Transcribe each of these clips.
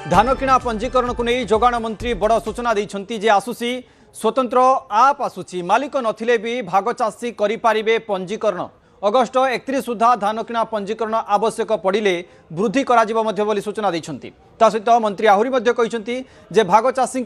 धान किणा पंजीकरण को नहीं जोगाण मंत्री बड़ सूचना देइछंती जे आसुसी स्वतंत्र आप आसुची मालिक नथिले भी भाग चाषी करिपारिबे पंजीकरण अगस्ट 31 सुधा धान किणा पंजीकरण आवश्यक पड़िले वृद्धि कराजिबो मध्ये बोली सूचना देइछंती। ता सहित मंत्री आहुरी मध्ये कहिछंती जे भाग चाषी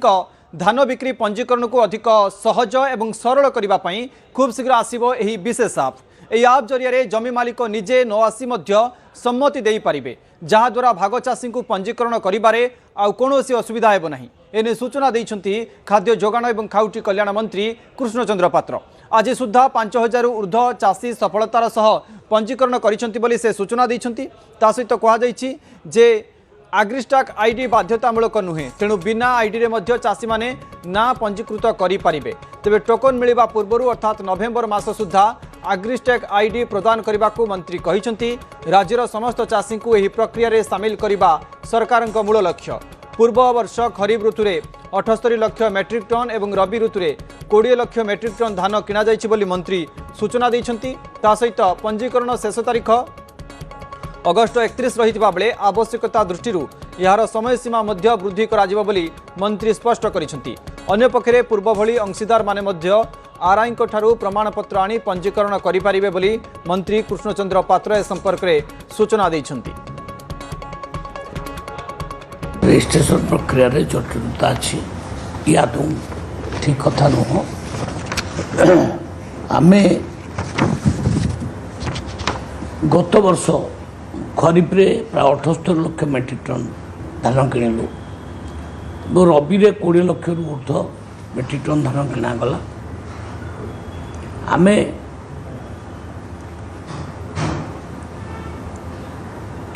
धान बिक्री पंजीकरण को अधिक सहज एवं सरल करबा पई खूब शीघ्र आसीबो एही विशेष आप जरिया जमी मालिक निजे न आसी मध्य सम्मति दे पारिबे जहाद्वारा भाग चाषी को पंजीकरण करिबारे आउ कोनोसी असुविधा हेबो नाही एने सूचना देइछंती खाद्य जोगाण एवं खाउटी कल्याण मंत्री कृष्णचंद्र पात्र। आज सुधा 5000 ऊर्ध्व चाषी सफलतार सह पंजीकरण करिसंती बोली से सूचना देइछंती। ता सहित कहा जाइछि जे आग्रिस्टाक आईडी बाध्यतामूलक नुहे तेणु बिना आईडी रे मध्य चाषी माने ना पंजीकृत करि पारिबे। तेबे टोकन मिलिबा पूर्वरु अर्थात नवेम्बर मास सुधा आग्रिस्टाक आईडी प्रदान करने को मंत्री कहिसंती। राज्यर समस्त चाषी को यह प्रक्रिया रे सामिल करने सरकार मूल लक्ष्य। पूर्व वर्ष खरीफ ऋतु में 78 लाख मेट्रिक टन एवं रबी ऋतु में 20 लाख मेट्रिक टन धान किणा जाइछि बोली मंत्री सूचना देइछंती। ता सहित पंजीकरण शेष तारीख अगस्ट 31 रहितबा बेले आवश्यकता दृष्टि यार समय सीमा मध्य वृद्धि कराजिबो बोली मंत्री स्पष्ट करिसंती। अन्य पक्षरे पूर्व भली अंशीदार माने मध्य आरआई ठारू प्रमाणपत्र आनी पंजीकरण करिपारिबे बोली मंत्री कृष्णचंद्र पात्र ए संपर्क में सूचना देइछंती। रजिस्ट्रेशन प्रक्रिया रे जटिलता अछि या तो ठीक कथा नुह। आमे गत वर्ष खरीफ रे प्राय 78 लाख मेट्रिक टन धान किणिलु रबी रे 20 लाख ऊर्ध्व मेट्रिक टन धान किणा गला। आमे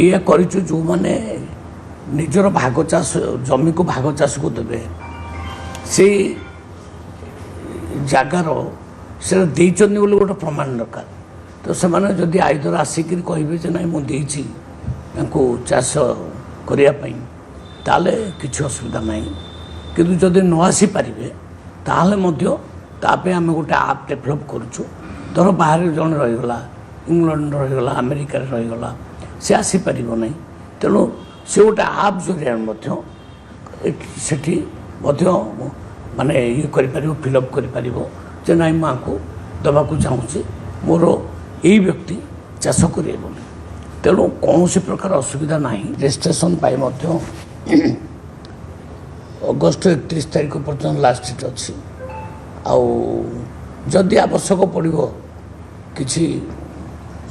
या करिछु जो माने निजर भाग चाष जमी को भाग चाष को देवे से जगार से देइचंदी बोले गोटे प्रमाण दरकार। तो से माने जदि आईदर आसिक कहे जे ना मुझे चाष करने ताले किसी असुविधा ना कि जदि न आसी पारे ताले तापे आम गोटे आप डेभलप करुचु। धर बाहर जन रहीगला इंग्लैंड रहीगला अमेरिका रहीगला से आसीपर ना तेणु से गोटे आप जरिया माने ये फिलअप कर ना माँ दबा चाहूँगी मोर यही व्यक्ति चाष करे तेणु कौन प्रकार असुविधा ना। रजिस्ट्रेशन अगस्ट 31 तारीख पर्यटन लास्ट डेट अच्छी जदि आवश्यक पड़ो किसी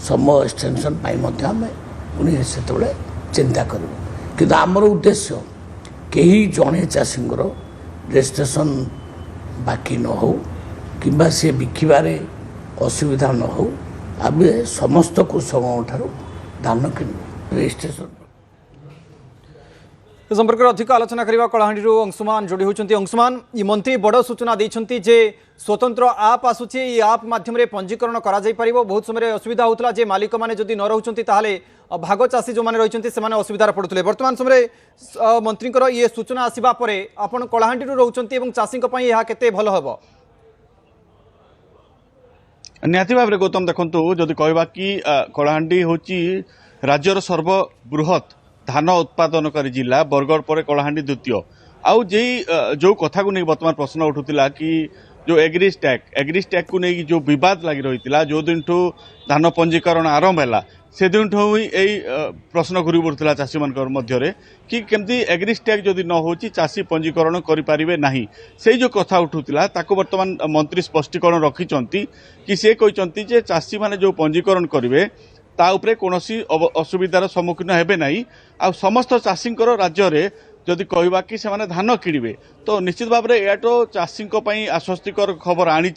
समय एक्सटेंशन आम पुणी से चिंता करूँ कि आमर उद्देश्य कहीं जड़े चाषी रजिस्ट्रेशन बाकी न हो कि सी बिकबारे असुविधा न हो आम समस्त कृषकों ठारू धान कि रजिस्ट्रेशन संपर्क में अधिक आलोचना करने कलाहांडी अंशुमान जोड़ी होती। अंशुमान ये मंत्री बड़ सूचना देइछंती जे स्वतंत्र आप आसुची ये आप माध्यम पंजीकरण करा जाई परिबो। बहुत समय असुविधा होता जे मालिक माने जदि न रहउछंती ताहाले भाग चाषी जो माने रहिछंती से माने असुविधा पड़ुतले। वर्तमान समय मंत्री ये सूचना आसिबा परे आपण कलाहांडी रहउछंती एवं चाषी पई यह केते भलो हबो। निहाती भाव में गौतम देखु जदि कहवा कि कलाहांडी होची राज्यर सर्वबृहत धान उत्पादनकारी जिला बरगढ़ पर कलाहांडी द्वितीय आउ जो कथा को नहीं बर्तमान प्रश्न उठूला कि जो एग्रीस्टैक को नहीं जो विवाद लगी रही जो दिन ठू धान पंजीकरण आरंभ है से दिन ठू ही यही प्रश्न घूरी बुलूला चाषी मान मध्य कि केमती एग्रीस्टैक जदि न हो चाषी पंजीकरण करें ना से जो कथा उठूला बर्तमान मंत्री स्पष्टीकरण रखिंट कि सी कहते चाषी मैंने जो पंजीकरण करेंगे ता उपरे कोनोसी असुविधार सम्मुखीन हेबे नहीं। आ समस्त चाषी राज्य में जदि कहवा कि से धान किणवे तो निश्चित भाव में यह तो चाषी आश्वस्तिकर खबर आनी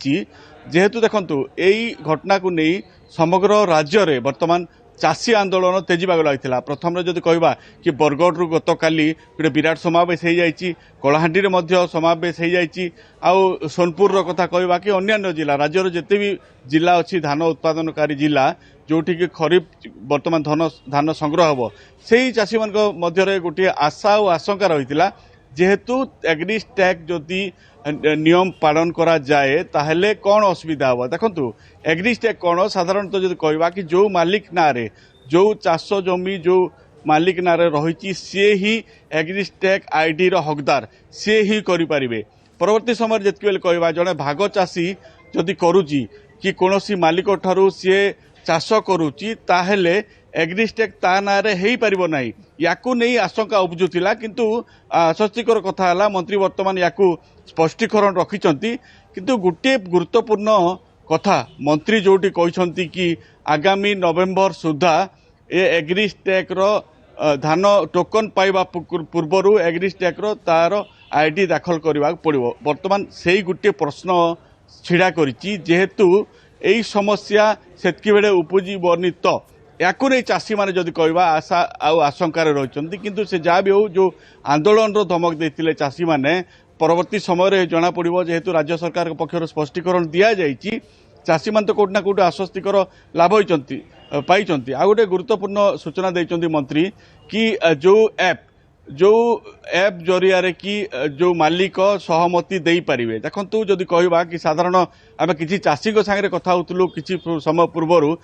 जेहेतु देखंतु यही घटना को नहीं समग्र राज्य में वर्तमान चाषी आंदोलन तेजिबा लगी। प्रथम जदि कहवा कि बरगढ़ रु गत काली गोटे विराट समावेश हो जाइए कलाहांडी में समावेश हो जाइए आउ सोनपुर कथा कहवा कि अन्य जिला राज्यर जिते भी जिला अच्छी धान उत्पादनकारी जिला जोटी कि खरीफ वर्तमान धान संग्रह हम से चाषी मान मध्य गोटे आशा और आशंका रही जेहेतु एग्रीस्टैक जदि नियम पालन करा जाए ताहले कौन असुविधा हम देखु एग्रीस्टैक कौन साधारणतः जब कहवा कि जो मालिक ना रे जो चाष जमी जो मालिक नारे रही सी ही एग्रिस्टेक आईडी हकदार सी ही करें। परवर्ती समय जितक बेले कहवा जड़े भाग चाषी जदि करुच्ची कि कौन मालिक ठारू सी चाष करुच्ची ताहेले एग्रिस्टेक ता ना हो पार ना या नहीं आशंका उपुजुला किंतु आश्वस्तिकर कथा है मंत्री वर्तमान या स्पष्टीकरण रखिंट किंतु गोटे गुरुत्वपूर्ण कथा मंत्री जोटी कहते कि आगामी नवेम्बर सुधा ए एग्रिस्टेक धान टोकन पाइबा पूर्वर एग्रिस्टेक तार आईडी दाखल करने पड़ो। बर्तमान से गोटे प्रश्न छिड़ा करिछि जेहेतु यही समस्या सेतकी बेले उपजीवनी तो या नहीं चाषी मैंने जदि कहवा आशा आशंकार रही किंतु से जहाँ भी हो जो आंदोलन धमक देते चाषी मैंने परवर्ती समय जना पड़ो जेहेतु राज्य सरकार पक्षर स्पष्टीकरण दि जाइए चाषी मान तो कौटना कौटे आश्वस्तिकर लाभ पाई। आ गोटे गुरुत्वपूर्ण सूचना देते मंत्री कि जो ऐप जरिया कि जो मालिक सहमति दे पारे देखु जदि कहवा कि साधारण आम कि चाषी सागर कथा होलु कि समय पूर्वर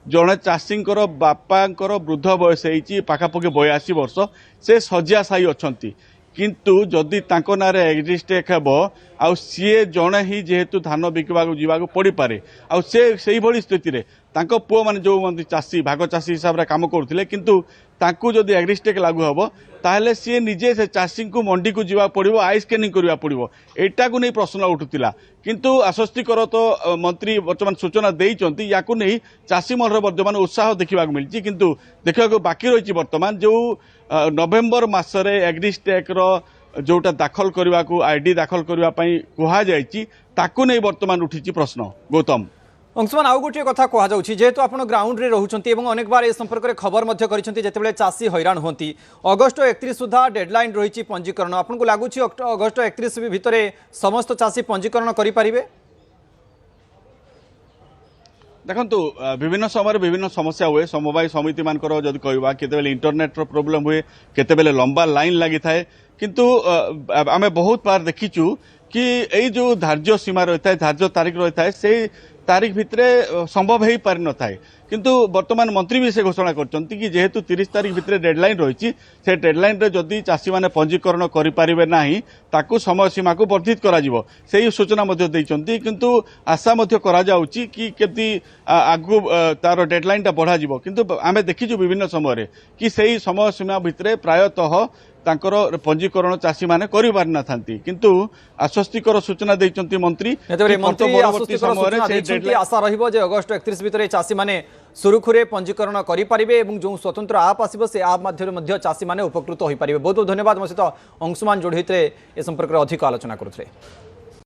जड़े चाषी बापांकर वृद्ध बयस हो पाखापाखि 82 वर्ष से शज्या साई अच्छा किंतु जदि तांको नारे एग्रिस्टेक हेबो आउ सीए जड़े ही जेहेतु धान बिकवा जावाक पड़ पारे आउ से भली स्थिति रे तांको पुओ माने जो चाषी भाग चाषी हिसाब से काम करुले किंतु तांको जदि एग्रिस्टेक लागू हेबो ताहले सी निजे से चाषी को मंडी को जावाक पड़ो आई स्कैनिंग करबा पड़ो एटा को नहीं प्रश्न उठुला किंतु आश्वस्तिकर तो मंत्री वर्तमान सूचना देइचंती या नहीं चाषी मन वर्तमान उत्साह देखा मिली किंतु देखा बाकी रही वर्तमान जो नवेम्बर मसरे एग्रिस्टेक जोटा दाखल करने को आईडी दाखल करने कहुई ताकू नहीं वर्तमान उठी प्रश्न। गौतम अंशुमान आउ गोटे कथा कहुच्छी जेहेतु आप ग्राउंड रे रोचंती अनेक बार ए संपर्क में खबर जितेबाला चाषी हैरान होती अगस्ट 31 सुधा डेडलाइन रही पंजीकरण आपको लगुच अगस्ट 31 भितर समस्त चाषी पंजीकरण करें। देखु विभिन्न समय विभिन्न समस्या हुए समवाय समिति मानकर जदि कहवा केतेबेले इंटरनेट रो प्रॉब्लम हुए केतेबेले लंबा लाइन लगी थाए किंतु आमे बहुत बार देखीचु कि यही जो धार्य सीमा रही है धार्य तारीख रही है से तारीख भितरे संभव हो पारि न थाए किंतु वर्तमान मंत्री भी से घोषणा करछंती कि जेहेतु 30 तारीख भितरे डेडलाइन रही से डेडलाइन रे जदि चाषी माने पंजीकरण करें नाही ताकू समय सीमा को वर्धित करा जिवो सेही सूचना मध्य देइछंती किंतु आशा मध्य करा जाउची कि केति आगु तार डेडलाइन टा बढ़ा जिवो किंतु आमे देखिजु विभिन्न समय कि सेही समय सीमा भितरे प्रायतः तांकर पंजीकरण चाषी माने करि पारि न थांती किंतु आश्वस्तिकर सूचना देइछंती मंत्री परवर्ती समय आशा रहिबो जे अगस्ट 31 भितर चाषी माने सुरुखुरे पंजीकरण करें जो स्वतंत्र आप आसो से आप माध्यम चाषी माने उपकृत हो पारे। बहुत बहुत धन्यवाद। मो सहित अंशुमान जोड़ी ए संपर्क में अधिक आलोचना करुले।